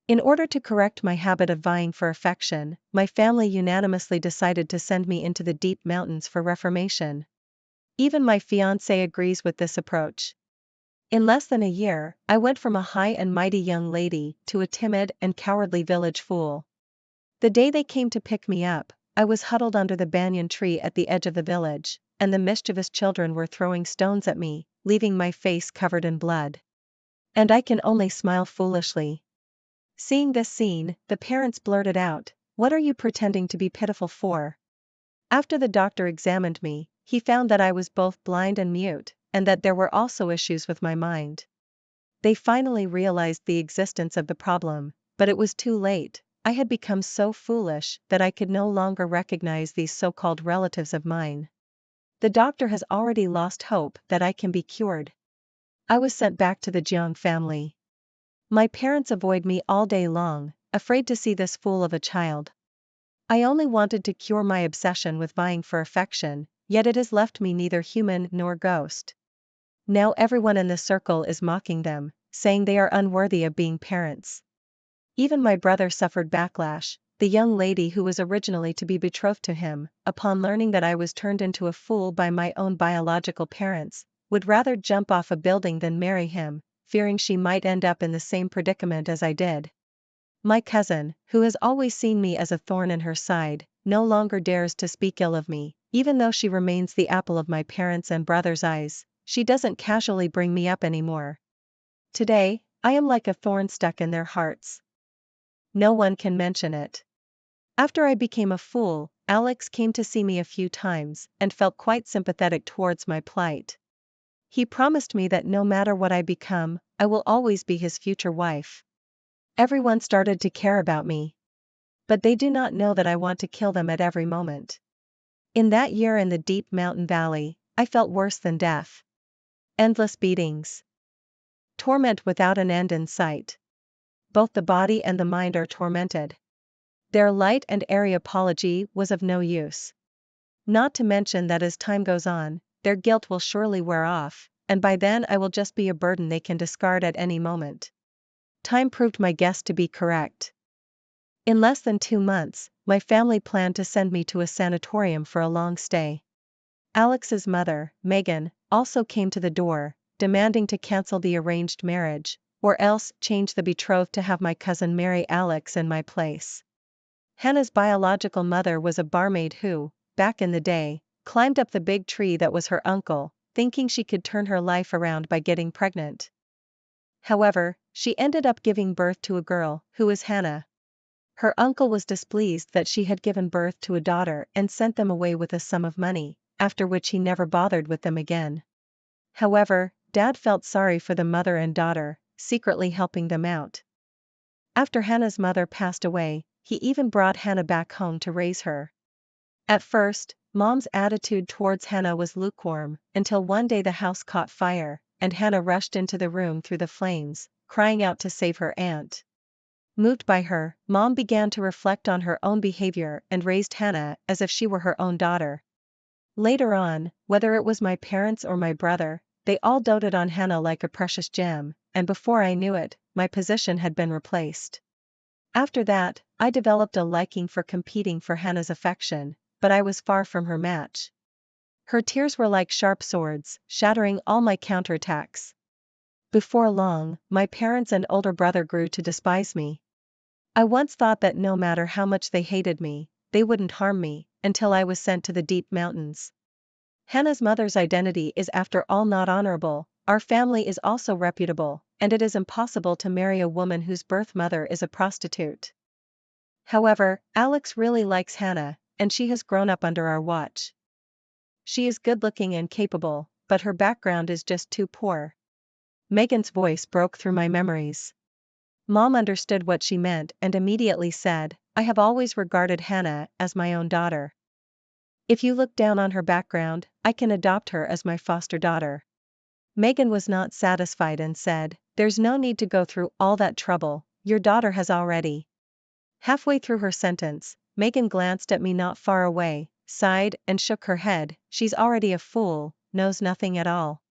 In order to correct my habit of vying for affection, my family unanimously decided to send me into the deep mountains for reformation. Even my fiancé agrees with this approach. In less than a year, I went from a high and mighty young lady to a timid and cowardly village fool. The day they came to pick me up, I was huddled under the banyan tree at the edge of the village, and the mischievous children were throwing stones at me, leaving my face covered in blood. And I can only smile foolishly. Seeing this scene, the parents blurted out, "What are you pretending to be pitiful for?" After the doctor examined me, he found that I was both blind and mute, and that there were also issues with my mind. They finally realized the existence of the problem, but it was too late. I had become so foolish that I could no longer recognize these so-called relatives of mine. The doctor has already lost hope that I can be cured. I was sent back to the Jiang family. My parents avoid me all day long, afraid to see this fool of a child. I only wanted to cure my obsession with vying for affection, yet it has left me neither human nor ghost. Now everyone in the circle is mocking them, saying they are unworthy of being parents. Even my brother suffered backlash. The young lady who was originally to be betrothed to him, upon learning that I was turned into a fool by my own biological parents, would rather jump off a building than marry him, fearing she might end up in the same predicament as I did. My cousin, who has always seen me as a thorn in her side, no longer dares to speak ill of me, even though she remains the apple of my parents' and brother's eyes. She doesn't casually bring me up anymore. Today, I am like a thorn stuck in their hearts. No one can mention it. After I became a fool, Alex came to see me a few times and felt quite sympathetic towards my plight. He promised me that no matter what I become, I will always be his future wife. Everyone started to care about me. But they do not know that I want to kill them at every moment. In that year in the deep mountain valley, I felt worse than death. Endless beatings. Torment without an end in sight. Both the body and the mind are tormented. Their light and airy apology was of no use. Not to mention that as time goes on, their guilt will surely wear off, and by then I will just be a burden they can discard at any moment. Time proved my guess to be correct. In less than 2 months, my family planned to send me to a sanatorium for a long stay. Alex's mother, Megan, also came to the door, demanding to cancel the arranged marriage, or else change the betrothed to have my cousin marry Alex in my place. Hannah's biological mother was a barmaid who, back in the day, climbed up the big tree that was her uncle, thinking she could turn her life around by getting pregnant. However, she ended up giving birth to a girl, who is Hannah. Her uncle was displeased that she had given birth to a daughter and sent them away with a sum of money, after which he never bothered with them again. However, Dad felt sorry for the mother and daughter, secretly helping them out. After Hannah's mother passed away, he even brought Hannah back home to raise her. At first, Mom's attitude towards Hannah was lukewarm, until one day the house caught fire, and Hannah rushed into the room through the flames, crying out to save her aunt. Moved by her, Mom began to reflect on her own behavior and raised Hannah as if she were her own daughter. Later on, whether it was my parents or my brother, they all doted on Hannah like a precious gem, and before I knew it, my position had been replaced. After that, I developed a liking for competing for Hannah's affection, but I was far from her match. Her tears were like sharp swords, shattering all my counterattacks. Before long, my parents and older brother grew to despise me. I once thought that no matter how much they hated me, they wouldn't harm me, until I was sent to the deep mountains. Hannah's mother's identity is after all not honorable, our family is also reputable, and it is impossible to marry a woman whose birth mother is a prostitute. However, Alex really likes Hannah, and she has grown up under our watch. She is good-looking and capable, but her background is just too poor. Megan's voice broke through my memories. Mom understood what she meant and immediately said, "I have always regarded Hannah as my own daughter. If you look down on her background, I can adopt her as my foster daughter." Megan was not satisfied and said, "There's no need to go through all that trouble, your daughter has already." Halfway through her sentence, Megan glanced at me not far away, sighed and shook her head. "She's already a fool, knows nothing at all.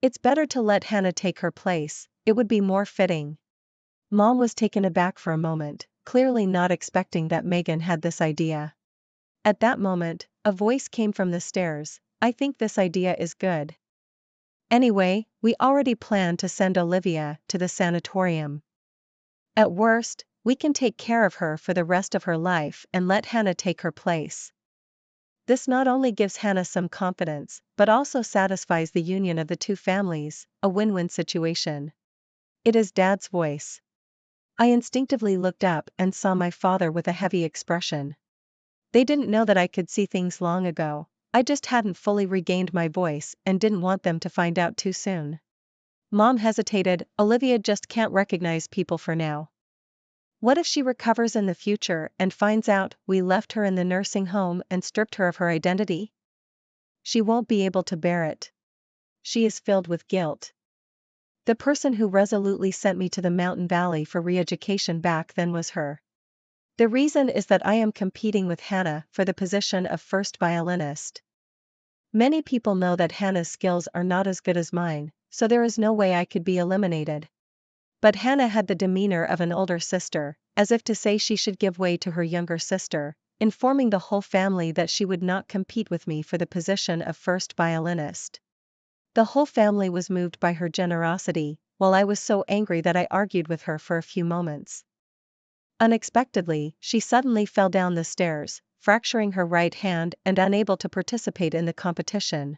It's better to let Hannah take her place, it would be more fitting." Mom was taken aback for a moment, clearly not expecting that Megan had this idea. At that moment, a voice came from the stairs. I think this idea is good. Anyway, we already planned to send Olivia to the sanatorium. At worst, we can take care of her for the rest of her life and let Hannah take her place. This not only gives Hannah some confidence, but also satisfies the union of the two families, a win-win situation. It is Dad's voice. I instinctively looked up and saw my father with a heavy expression. They didn't know that I could see things long ago. I just hadn't fully regained my voice and didn't want them to find out too soon. Mom hesitated. Olivia just can't recognize people for now. What if she recovers in the future and finds out we left her in the nursing home and stripped her of her identity? She won't be able to bear it. She is filled with guilt. The person who resolutely sent me to the mountain valley for re-education back then was her. The reason is that I am competing with Hannah for the position of first violinist. Many people know that Hannah's skills are not as good as mine, so there is no way I could be eliminated. But Hannah had the demeanor of an older sister, as if to say she should give way to her younger sister, informing the whole family that she would not compete with me for the position of first violinist. The whole family was moved by her generosity, while I was so angry that I argued with her for a few moments. Unexpectedly, she suddenly fell down the stairs, fracturing her right hand and unable to participate in the competition.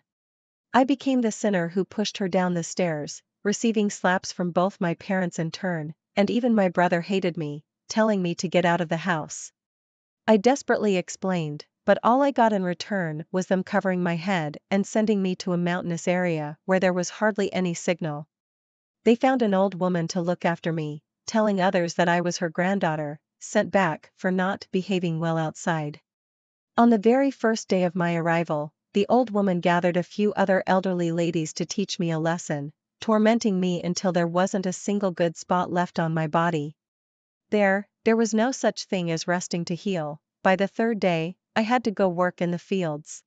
I became the sinner who pushed her down the stairs, receiving slaps from both my parents in turn, and even my brother hated me, telling me to get out of the house. I desperately explained, but all I got in return was them covering my head and sending me to a mountainous area where there was hardly any signal. They found an old woman to look after me, telling others that I was her granddaughter, sent back for not behaving well outside. On the very first day of my arrival, the old woman gathered a few other elderly ladies to teach me a lesson, tormenting me until there wasn't a single good spot left on my body. There was no such thing as resting to heal. By the third day, I had to go work in the fields.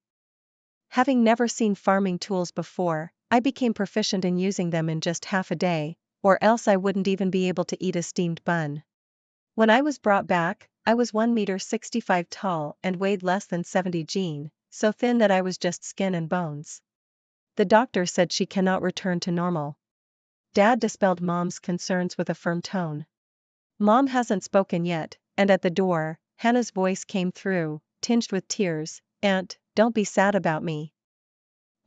Having never seen farming tools before, I became proficient in using them in just half a day, or else I wouldn't even be able to eat a steamed bun. When I was brought back, I was 1.65 meters tall and weighed less than 70 Gene, so thin that I was just skin and bones. The doctor said she cannot return to normal. Dad dispelled Mom's concerns with a firm tone. Mom hasn't spoken yet, and at the door, Hannah's voice came through, tinged with tears. Aunt, don't be sad about me.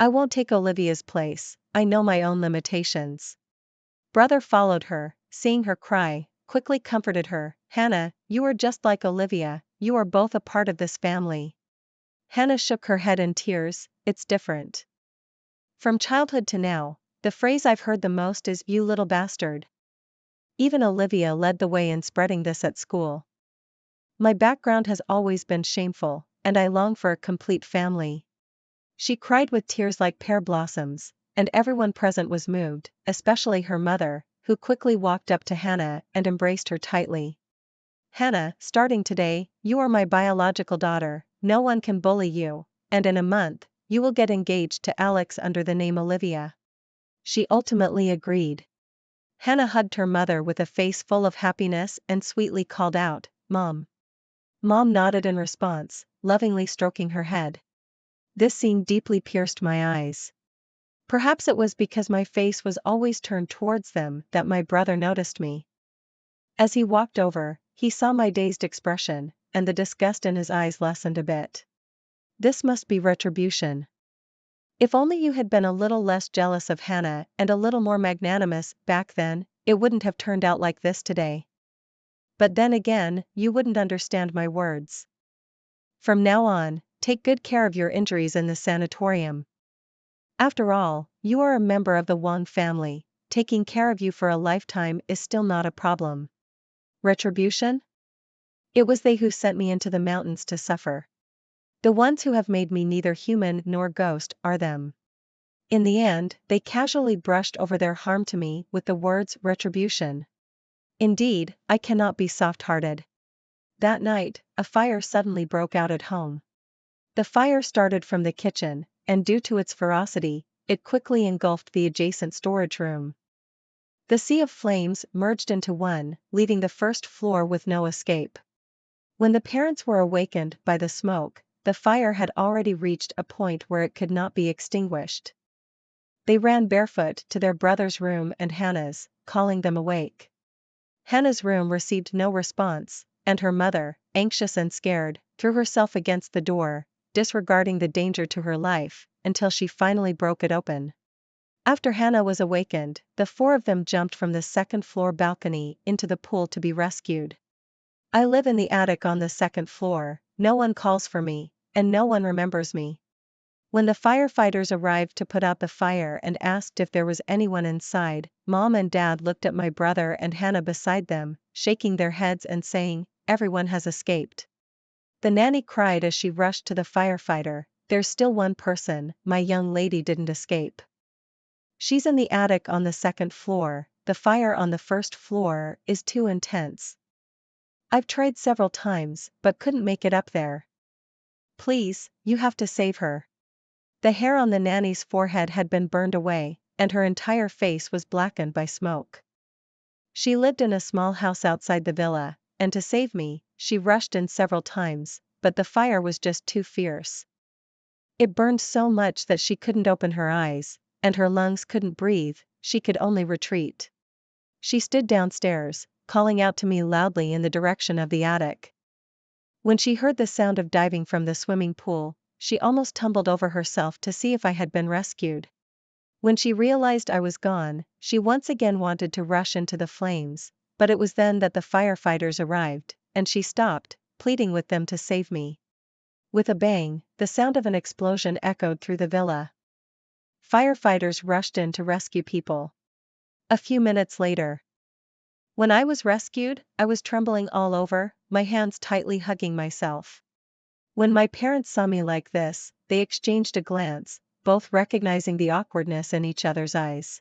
I won't take Olivia's place, I know my own limitations. Brother followed her, seeing her cry, quickly comforted her. Hannah, you are just like Olivia, you are both a part of this family. Hannah shook her head in tears. It's different. From childhood to now, the phrase I've heard the most is, you little bastard. Even Olivia led the way in spreading this at school. My background has always been shameful, and I long for a complete family. She cried with tears like pear blossoms, and everyone present was moved, especially her mother, who quickly walked up to Hannah and embraced her tightly. Hannah, starting today, you are my biological daughter, no one can bully you, and in a month, you will get engaged to Alex under the name Olivia. She ultimately agreed. Hannah hugged her mother with a face full of happiness and sweetly called out, Mom. Mom nodded in response, lovingly stroking her head. This scene deeply pierced my eyes. Perhaps it was because my face was always turned towards them that my brother noticed me. As he walked over, he saw my dazed expression, and the disgust in his eyes lessened a bit. This must be retribution. If only you had been a little less jealous of Hannah and a little more magnanimous back then, it wouldn't have turned out like this today. But then again, you wouldn't understand my words. From now on, take good care of your injuries in the sanatorium. After all, you are a member of the Wang family, taking care of you for a lifetime is still not a problem. Retribution? It was they who sent me into the mountains to suffer. The ones who have made me neither human nor ghost are them. In the end, they casually brushed over their harm to me with the words retribution. Indeed, I cannot be soft-hearted. That night, a fire suddenly broke out at home. The fire started from the kitchen, and due to its ferocity, it quickly engulfed the adjacent storage room. The sea of flames merged into one, leaving the first floor with no escape. When the parents were awakened by the smoke, the fire had already reached a point where it could not be extinguished. They ran barefoot to their brother's room and Hannah's, calling them awake. Hannah's room received no response, and her mother, anxious and scared, threw herself against the door, disregarding the danger to her life, until she finally broke it open. After Hannah was awakened, the four of them jumped from the second-floor balcony into the pool to be rescued. I live in the attic on the second floor, no one calls for me, and no one remembers me. When the firefighters arrived to put out the fire and asked if there was anyone inside, Mom and Dad looked at my brother and Hannah beside them, shaking their heads and saying, "Everyone has escaped." The nanny cried as she rushed to the firefighter, "There's still one person, my young lady didn't escape. She's in the attic on the second floor, the fire on the first floor is too intense. I've tried several times, but couldn't make it up there. Please, you have to save her." The hair on the nanny's forehead had been burned away, and her entire face was blackened by smoke. She lived in a small house outside the villa, and to save me, she rushed in several times, but the fire was just too fierce. It burned so much that she couldn't open her eyes, and her lungs couldn't breathe, she could only retreat. She stood downstairs, calling out to me loudly in the direction of the attic. When she heard the sound of diving from the swimming pool, she almost tumbled over herself to see if I had been rescued. When she realized I was gone, she once again wanted to rush into the flames, but it was then that the firefighters arrived, and she stopped, pleading with them to save me. With a bang, the sound of an explosion echoed through the villa. Firefighters rushed in to rescue people. A few minutes later, when I was rescued, I was trembling all over, my hands tightly hugging myself. When my parents saw me like this, they exchanged a glance, both recognizing the awkwardness in each other's eyes.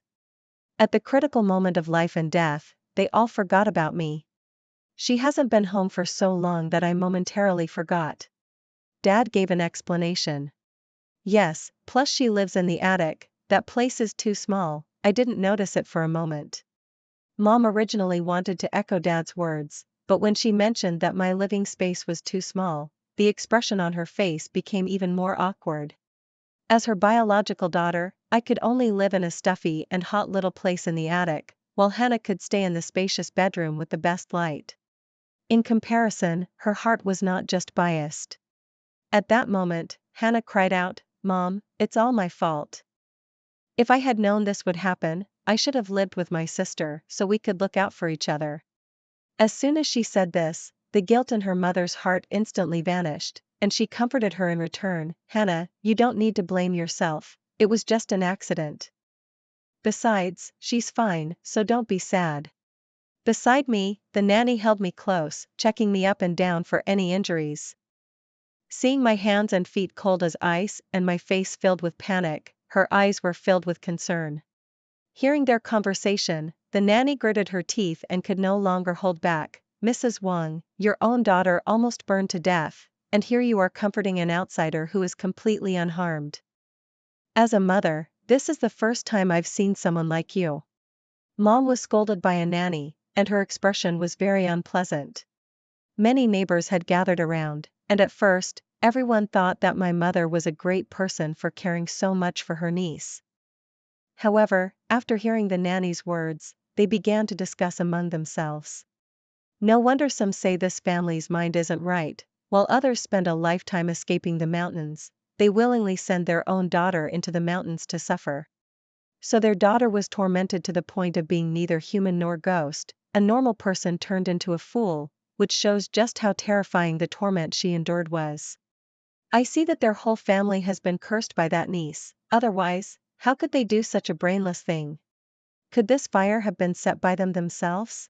At the critical moment of life and death, they all forgot about me. "She hasn't been home for so long that I momentarily forgot." Dad gave an explanation. "Yes, plus she lives in the attic, that place is too small, I didn't notice it for a moment." Mom originally wanted to echo Dad's words, but when she mentioned that my living space was too small, the expression on her face became even more awkward. As her biological daughter, I could only live in a stuffy and hot little place in the attic, while Hannah could stay in the spacious bedroom with the best light. In comparison, her heart was not just biased. At that moment, Hannah cried out, "Mom, it's all my fault. If I had known this would happen, I should have lived with my sister so we could look out for each other." As soon as she said this, the guilt in her mother's heart instantly vanished, and she comforted her in return, "Hannah, you don't need to blame yourself, it was just an accident. Besides, she's fine, so don't be sad." Beside me, the nanny held me close, checking me up and down for any injuries. Seeing my hands and feet cold as ice and my face filled with panic, her eyes were filled with concern. Hearing their conversation, the nanny gritted her teeth and could no longer hold back. "Mrs. Wang, your own daughter almost burned to death, and here you are comforting an outsider who is completely unharmed. As a mother, this is the first time I've seen someone like you." Mom was scolded by a nanny, and her expression was very unpleasant. Many neighbors had gathered around, and at first, everyone thought that my mother was a great person for caring so much for her niece. However, after hearing the nanny's words, they began to discuss among themselves. No wonder some say this family's mind isn't right, while others spend a lifetime escaping the mountains, they willingly send their own daughter into the mountains to suffer. So their daughter was tormented to the point of being neither human nor ghost, a normal person turned into a fool, which shows just how terrifying the torment she endured was. I see that their whole family has been cursed by that niece, otherwise, how could they do such a brainless thing? Could this fire have been set by them themselves?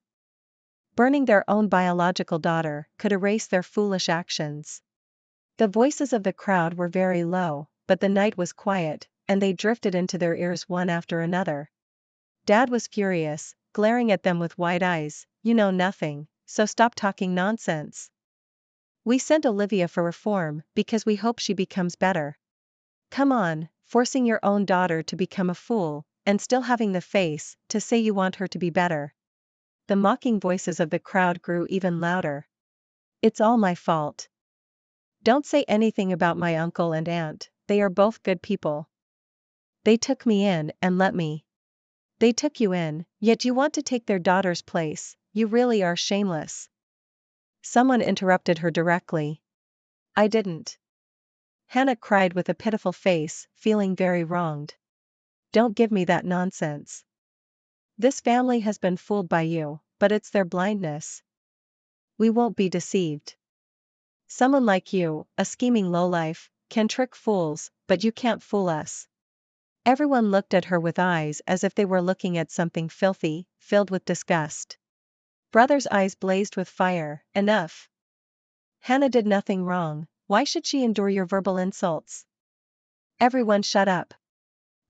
Burning their own biological daughter could erase their foolish actions. The voices of the crowd were very low, but the night was quiet, and they drifted into their ears one after another. Dad was furious, glaring at them with wide eyes. "You know nothing, so stop talking nonsense. We sent Olivia for reform because we hope she becomes better. Come on, forcing your own daughter to become a fool, and still having the face to say you want her to be better. The mocking voices of the crowd grew even louder. It's all my fault. Don't say anything about my uncle and aunt, they are both good people. They took me in and let me. They took you in, yet you want to take their daughter's place, you really are shameless. Someone interrupted her directly. I didn't. Hannah cried with a pitiful face, feeling very wronged. Don't give me that nonsense. This family has been fooled by you, but it's their blindness. We won't be deceived. Someone like you, a scheming lowlife, can trick fools, but you can't fool us. Everyone looked at her with eyes as if they were looking at something filthy, filled with disgust. Brother's eyes blazed with fire. Enough. Hannah did nothing wrong, why should she endure your verbal insults? Everyone shut up.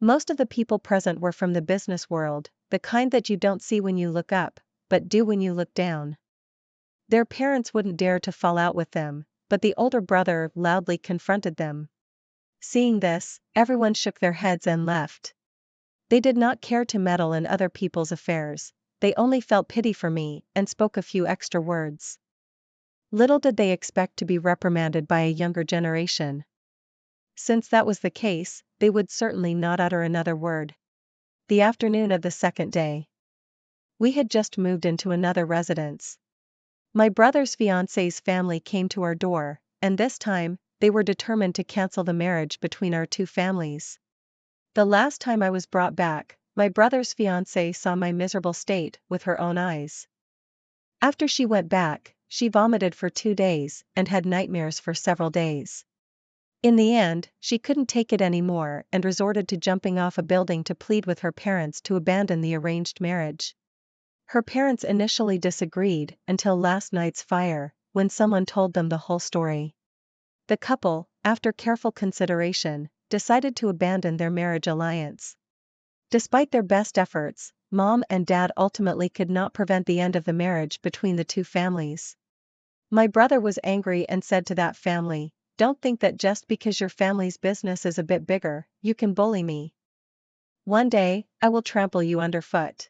Most of the people present were from the business world, the kind that you don't see when you look up, but do when you look down. Their parents wouldn't dare to fall out with them, but the older brother loudly confronted them. Seeing this, everyone shook their heads and left. They did not care to meddle in other people's affairs, they only felt pity for me and spoke a few extra words. Little did they expect to be reprimanded by a younger generation. Since that was the case, they would certainly not utter another word. The afternoon of the second day. We had just moved into another residence. My brother's fiancé's family came to our door, and this time, they were determined to cancel the marriage between our two families. The last time I was brought back, my brother's fiancée saw my miserable state with her own eyes. After she went back, she vomited for 2 days and had nightmares for several days. In the end, she couldn't take it anymore and resorted to jumping off a building to plead with her parents to abandon the arranged marriage. Her parents initially disagreed until last night's fire, when someone told them the whole story. The couple, after careful consideration, decided to abandon their marriage alliance. Despite their best efforts, Mom and Dad ultimately could not prevent the end of the marriage between the two families. My brother was angry and said to that family, "Don't think that just because your family's business is a bit bigger, you can bully me. One day, I will trample you underfoot."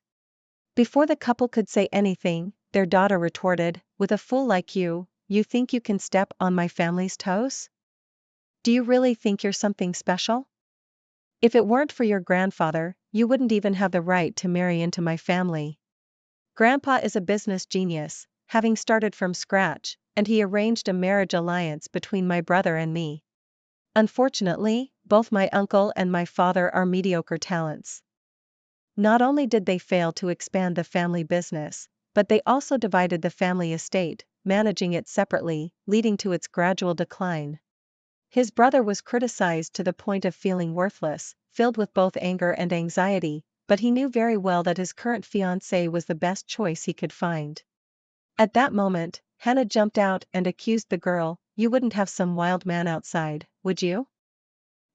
Before the couple could say anything, their daughter retorted, "With a fool like you, you think you can step on my family's toes? Do you really think you're something special? If it weren't for your grandfather, you wouldn't even have the right to marry into my family. Grandpa is a business genius, having started from scratch, and he arranged a marriage alliance between my brother and me. Unfortunately, both my uncle and my father are mediocre talents. Not only did they fail to expand the family business, but they also divided the family estate, managing it separately, leading to its gradual decline. His brother was criticized to the point of feeling worthless, filled with both anger and anxiety, but he knew very well that his current fiancée was the best choice he could find. At that moment, Hannah jumped out and accused the girl, "You wouldn't have some wild man outside, would you?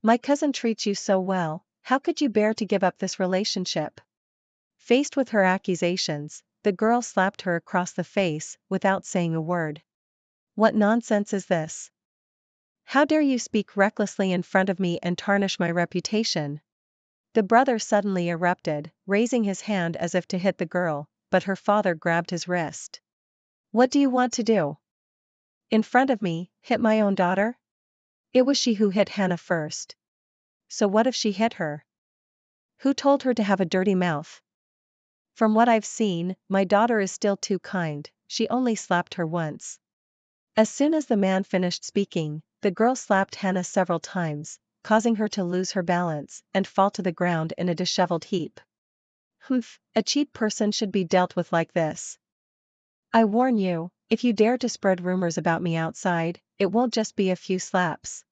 My cousin treats you so well, how could you bear to give up this relationship?" Faced with her accusations, the girl slapped her across the face, without saying a word. "What nonsense is this? How dare you speak recklessly in front of me and tarnish my reputation?" The brother suddenly erupted, raising his hand as if to hit the girl, but her father grabbed his wrist. "What do you want to do? In front of me, hit my own daughter?" It was she who hit Hannah first. So what if she hit her? Who told her to have a dirty mouth? From what I've seen, my daughter is still too kind, she only slapped her once. As soon as the man finished speaking, the girl slapped Hannah several times, causing her to lose her balance and fall to the ground in a disheveled heap. "Humph, a cheap person should be dealt with like this. I warn you, if you dare to spread rumors about me outside, it won't just be a few slaps."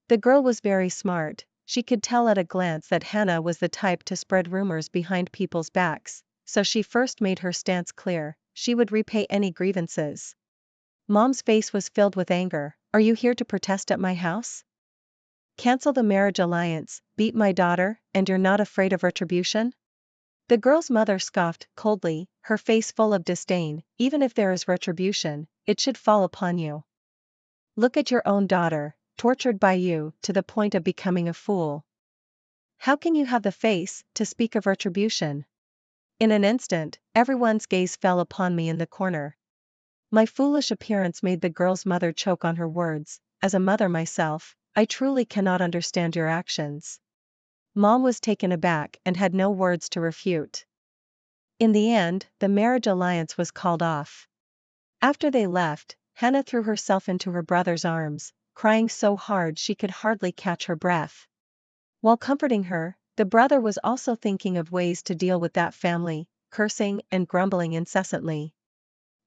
The girl was very smart, she could tell at a glance that Hannah was the type to spread rumors behind people's backs, so she first made her stance clear, she would repay any grievances. Mom's face was filled with anger. "Are you here to protest at my house? Cancel the marriage alliance, beat my daughter, and you're not afraid of retribution?" The girl's mother scoffed coldly, her face full of disdain. "Even if there is retribution, it should fall upon you. Look at your own daughter, tortured by you to the point of becoming a fool." How can you have the face to speak of retribution? In an instant, everyone's gaze fell upon me in the corner. My foolish appearance made the girl's mother choke on her words. As a mother myself, I truly cannot understand your actions. Mom was taken aback and had no words to refute. In the end, the marriage alliance was called off. After they left, Hannah threw herself into her brother's arms, crying so hard she could hardly catch her breath. While comforting her, the brother was also thinking of ways to deal with that family, cursing and grumbling incessantly.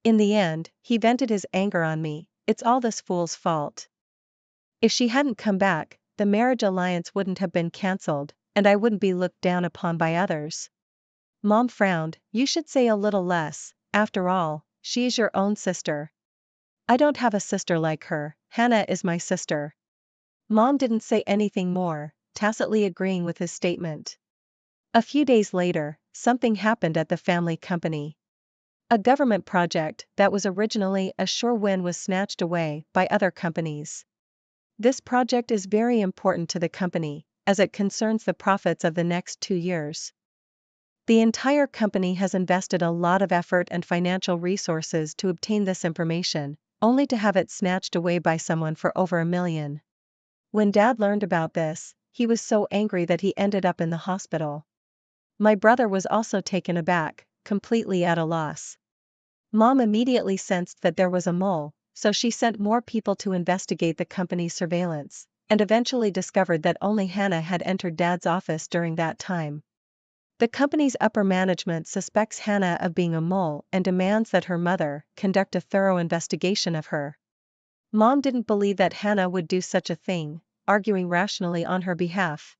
In the end, he vented his anger on me. It's all this fool's fault. If she hadn't come back, the marriage alliance wouldn't have been cancelled, and I wouldn't be looked down upon by others. Mom frowned. You should say a little less. After all, she is your own sister. I don't have a sister like her. Hannah is my sister. Mom didn't say anything more, tacitly agreeing with his statement. A few days later, something happened at the family company. A government project that was originally a sure win was snatched away by other companies. This project is very important to the company, as it concerns the profits of the next 2 years. The entire company has invested a lot of effort and financial resources to obtain this information, only to have it snatched away by someone for over $1 million. When Dad learned about this, he was so angry that he ended up in the hospital. My brother was also taken aback, completely at a loss. Mom immediately sensed that there was a mole, so she sent more people to investigate the company's surveillance, and eventually discovered that only Hannah had entered Dad's office during that time. The company's upper management suspects Hannah of being a mole and demands that her mother conduct a thorough investigation of her. Mom didn't believe that Hannah would do such a thing, arguing rationally on her behalf.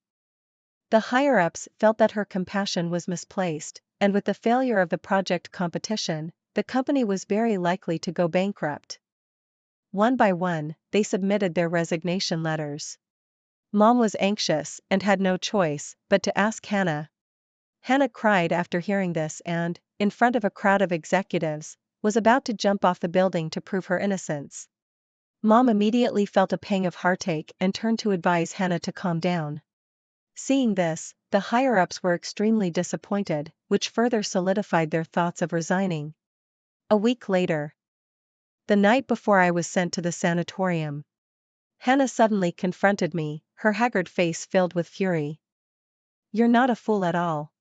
The higher-ups felt that her compassion was misplaced, and with the failure of the project competition, the company was very likely to go bankrupt. One by one, they submitted their resignation letters. Mom was anxious and had no choice but to ask Hannah. Hannah cried after hearing this and, in front of a crowd of executives, was about to jump off the building to prove her innocence. Mom immediately felt a pang of heartache and turned to advise Hannah to calm down. Seeing this, the higher-ups were extremely disappointed, which further solidified their thoughts of resigning. A week later, the night before I was sent to the sanatorium, Hannah suddenly confronted me, her haggard face filled with fury. You're not a fool at all.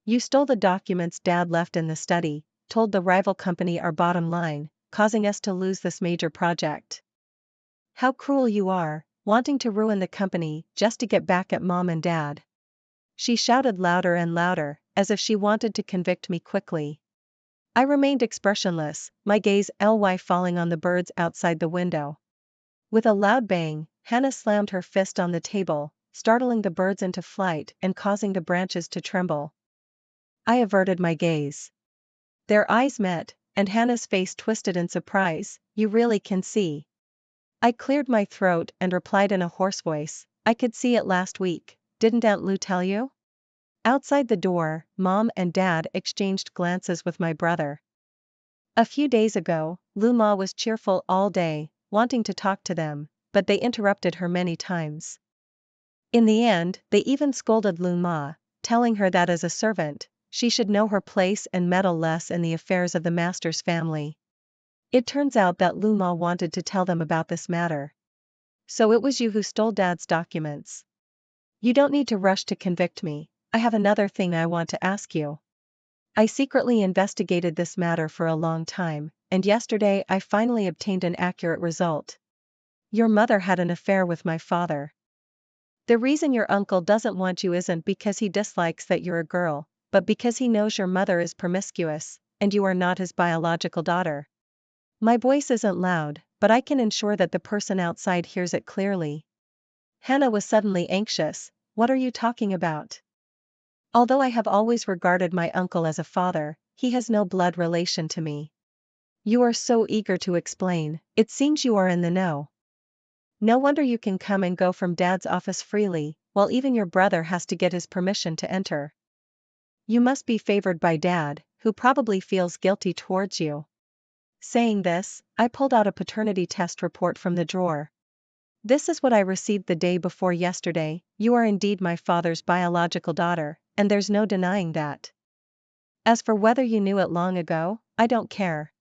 You stole the documents Dad left in the study, told the rival company our bottom line, causing us to lose this major project. How cruel you are, wanting to ruin the company just to get back at Mom and Dad. She shouted louder and louder, as if she wanted to convict me quickly. I remained expressionless, my gaze falling on the birds outside the window. With a loud bang, Hannah slammed her fist on the table, startling the birds into flight and causing the branches to tremble. I averted my gaze. Their eyes met, and Hannah's face twisted in surprise. You really can see. I cleared my throat and replied in a hoarse voice, I could see it last week, didn't Aunt Lou tell you? Outside the door, Mom and Dad exchanged glances with my brother. A few days ago, Lou Ma was cheerful all day, wanting to talk to them, but they interrupted her many times. In the end, they even scolded Lou Ma, telling her that as a servant, she should know her place and meddle less in the affairs of the master's family. It turns out that Lou Ma wanted to tell them about this matter. So it was you who stole Dad's documents. You don't need to rush to convict me. I have another thing I want to ask you. I secretly investigated this matter for a long time, and yesterday I finally obtained an accurate result. Your mother had an affair with my father. The reason your uncle doesn't want you isn't because he dislikes that you're a girl, but because he knows your mother is promiscuous, and you are not his biological daughter. My voice isn't loud, but I can ensure that the person outside hears it clearly. Hannah was suddenly anxious. What are you talking about? Although I have always regarded my uncle as a father, he has no blood relation to me. You are so eager to explain, it seems you are in the know. No wonder you can come and go from Dad's office freely, while even your brother has to get his permission to enter. You must be favored by Dad, who probably feels guilty towards you. Saying this, I pulled out a paternity test report from the drawer. This is what I received the day before yesterday. You are indeed my father's biological daughter, and there's no denying that. As for whether you knew it long ago, I don't care.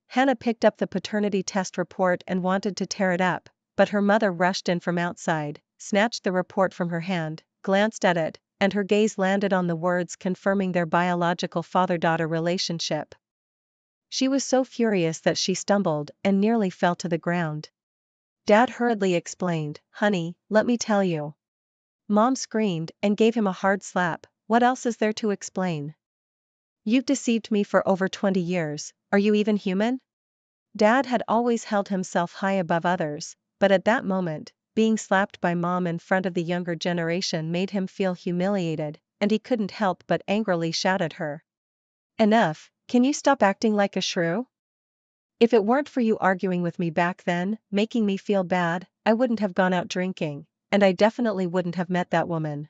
Hannah picked up the paternity test report and wanted to tear it up, but her mother rushed in from outside, snatched the report from her hand, glanced at it, and her gaze landed on the words confirming their biological father-daughter relationship. She was so furious that she stumbled and nearly fell to the ground. Dad hurriedly explained, "Honey, let me tell you." Mom screamed and gave him a hard slap. "What else is there to explain? You've deceived me for over 20 years, are you even human?" Dad had always held himself high above others, but at that moment, being slapped by Mom in front of the younger generation made him feel humiliated, and he couldn't help but angrily shout at her. "Enough, can you stop acting like a shrew? If it weren't for you arguing with me back then, making me feel bad, I wouldn't have gone out drinking, and I definitely wouldn't have met that woman.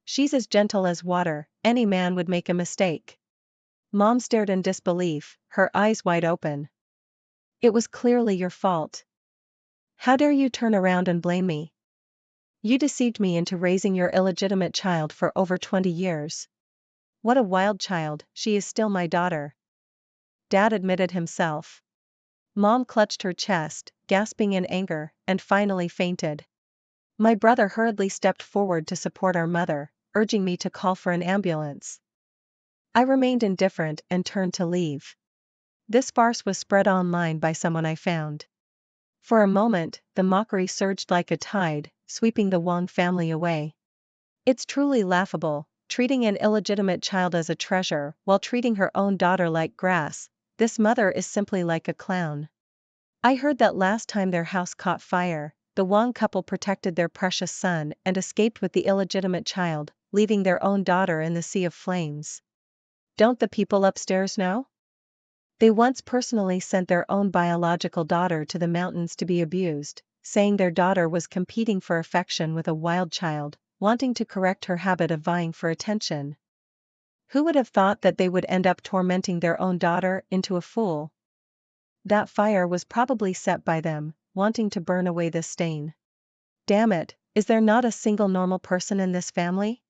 She's as gentle as water, any man would make a mistake." Mom stared in disbelief, her eyes wide open. "It was clearly your fault. How dare you turn around and blame me? You deceived me into raising your illegitimate child for over 20 years. What a wild child, she is still my daughter." Dad admitted himself. Mom clutched her chest, gasping in anger, and finally fainted. My brother hurriedly stepped forward to support our mother, urging me to call for an ambulance. I remained indifferent and turned to leave. This farce was spread online by someone I found. For a moment, the mockery surged like a tide, sweeping the Wong family away. It's truly laughable, treating an illegitimate child as a treasure while treating her own daughter like grass. This mother is simply like a clown. I heard that last time their house caught fire, the Wong couple protected their precious son and escaped with the illegitimate child, leaving their own daughter in the sea of flames. Don't the people upstairs know? They once personally sent their own biological daughter to the mountains to be abused, saying their daughter was competing for affection with a wild child, wanting to correct her habit of vying for attention. Who would have thought that they would end up tormenting their own daughter into a fool? That fire was probably set by them, wanting to burn away this stain. Damn it, is there not a single normal person in this family?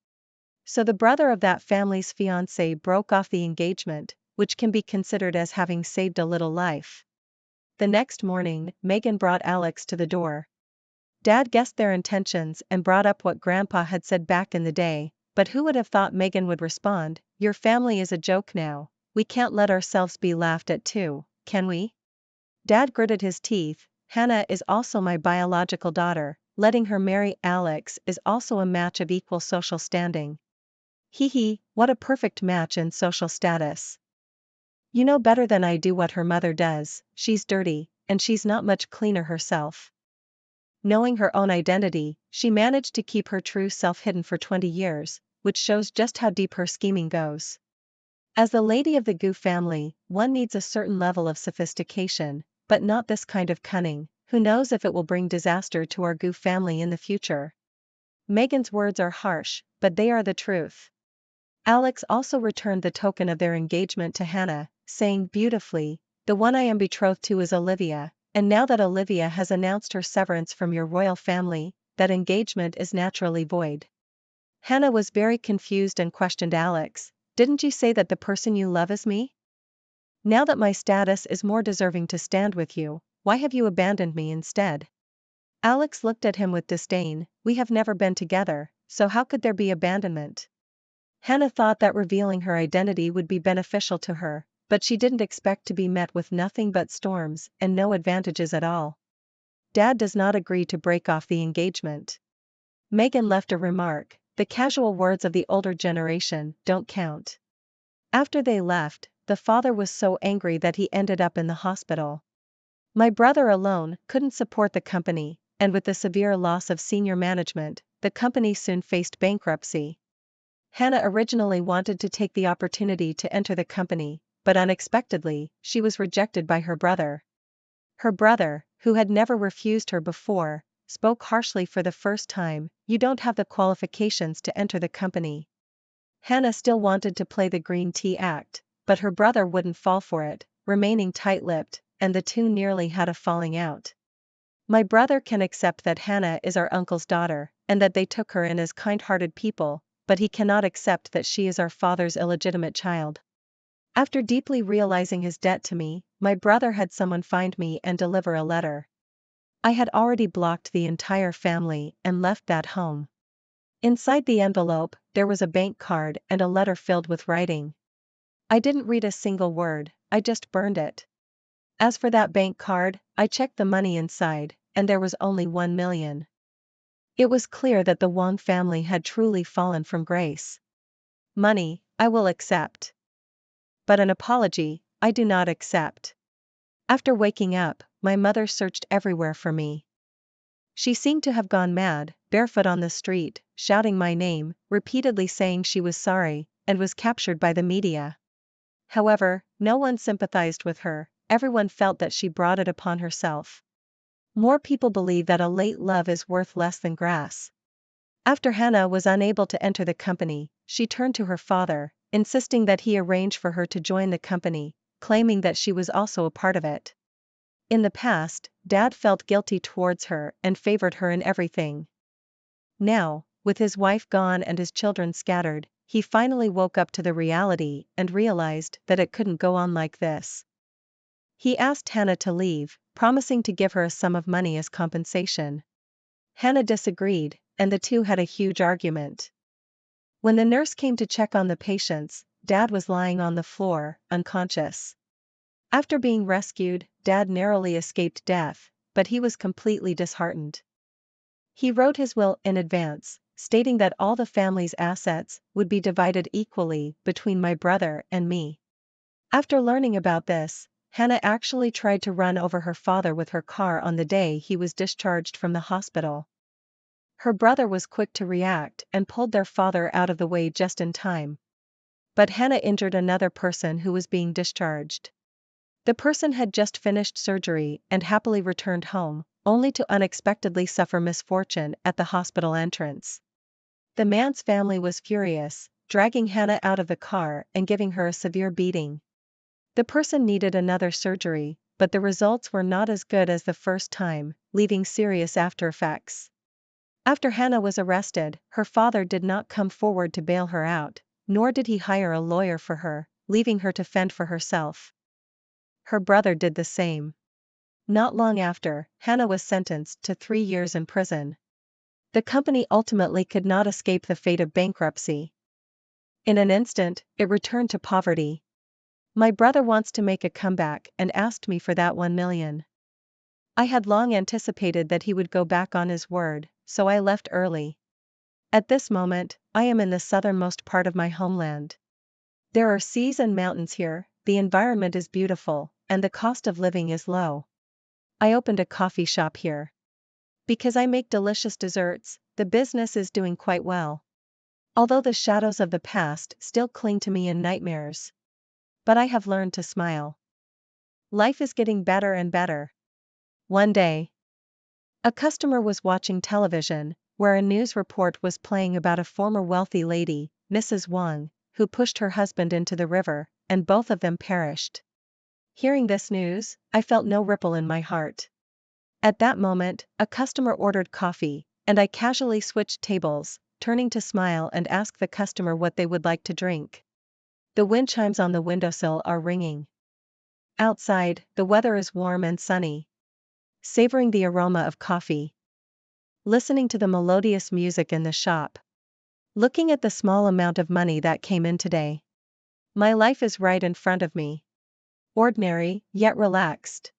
So the brother of that family's fiancé broke off the engagement, which can be considered as having saved a little life. The next morning, Megan brought Alex to the door. Dad guessed their intentions and brought up what Grandpa had said back in the day, but who would have thought Megan would respond, "Your family is a joke now, we can't let ourselves be laughed at too, can we?" Dad gritted his teeth. "Hannah is also my biological daughter, letting her marry Alex is also a match of equal social standing. Hee hee, what a perfect match in social status. You know better than I do what her mother does, she's dirty, and she's not much cleaner herself." Knowing her own identity, she managed to keep her true self hidden for 20 years, which shows just how deep her scheming goes. As the lady of the Gu family, one needs a certain level of sophistication, but not this kind of cunning. Who knows if it will bring disaster to our Gu family in the future. Megan's words are harsh, but they are the truth. Alex also returned the token of their engagement to Hannah, saying beautifully, "The one I am betrothed to is Olivia, and now that Olivia has announced her severance from your royal family, that engagement is naturally void." Hannah was very confused and questioned Alex, "Didn't you say that the person you love is me? Now that my status is more deserving to stand with you, why have you abandoned me instead?" Alex looked at him with disdain. "We have never been together, so how could there be abandonment?" Hannah thought that revealing her identity would be beneficial to her, but she didn't expect to be met with nothing but storms and no advantages at all. Dad does not agree to break off the engagement. Megan left a remark, "The casual words of the older generation don't count." After they left, the father was so angry that he ended up in the hospital. My brother alone couldn't support the company, and with the severe loss of senior management, the company soon faced bankruptcy. Hannah originally wanted to take the opportunity to enter the company, but unexpectedly, she was rejected by her brother. Her brother, who had never refused her before, spoke harshly for the first time, "You don't have the qualifications to enter the company." Hannah still wanted to play the green tea act, but her brother wouldn't fall for it, remaining tight-lipped, and the two nearly had a falling out. My brother can accept that Hannah is our uncle's daughter, and that they took her in as kind-hearted people, but he cannot accept that she is our father's illegitimate child. After deeply realizing his debt to me, my brother had someone find me and deliver a letter. I had already blocked the entire family and left that home. Inside the envelope, there was a bank card and a letter filled with writing. I didn't read a single word, I just burned it. As for that bank card, I checked the money inside, and there was only 1 million. It was clear that the Wang family had truly fallen from grace. Money, I will accept. But an apology, I do not accept. After waking up, my mother searched everywhere for me. She seemed to have gone mad, barefoot on the street, shouting my name, repeatedly saying she was sorry, and was captured by the media. However, no one sympathized with her, everyone felt that she brought it upon herself. More people believe that a late love is worth less than grass. After Hannah was unable to enter the company, she turned to her father, insisting that he arrange for her to join the company, claiming that she was also a part of it. In the past, Dad felt guilty towards her and favored her in everything. Now, with his wife gone and his children scattered, he finally woke up to the reality and realized that it couldn't go on like this. He asked Hannah to leave, promising to give her a sum of money as compensation. Hannah disagreed, and the two had a huge argument. When the nurse came to check on the patients, Dad was lying on the floor, unconscious. After being rescued, Dad narrowly escaped death, but he was completely disheartened. He wrote his will in advance, stating that all the family's assets would be divided equally between my brother and me. After learning about this, Hannah actually tried to run over her father with her car on the day he was discharged from the hospital. Her brother was quick to react and pulled their father out of the way just in time. But Hannah injured another person who was being discharged. The person had just finished surgery and happily returned home, only to unexpectedly suffer misfortune at the hospital entrance. The man's family was furious, dragging Hannah out of the car and giving her a severe beating. The person needed another surgery, but the results were not as good as the first time, leaving serious aftereffects. After Hannah was arrested, her father did not come forward to bail her out, nor did he hire a lawyer for her, leaving her to fend for herself. Her brother did the same. Not long after, Hannah was sentenced to 3 years in prison. The company ultimately could not escape the fate of bankruptcy. In an instant, it returned to poverty. My brother wants to make a comeback and asked me for that 1 million. I had long anticipated that he would go back on his word, so I left early. At this moment, I am in the southernmost part of my homeland. There are seas and mountains here, the environment is beautiful, and the cost of living is low. I opened a coffee shop here. Because I make delicious desserts, the business is doing quite well. Although the shadows of the past still cling to me in nightmares. But I have learned to smile. Life is getting better and better. One day, a customer was watching television, where a news report was playing about a former wealthy lady, Mrs. Wang, who pushed her husband into the river, and both of them perished. Hearing this news, I felt no ripple in my heart. At that moment, a customer ordered coffee, and I casually switched tables, turning to smile and ask the customer what they would like to drink. The wind chimes on the windowsill are ringing. Outside, the weather is warm and sunny. Savoring the aroma of coffee. Listening to the melodious music in the shop. Looking at the small amount of money that came in today. My life is right in front of me. Ordinary, yet relaxed.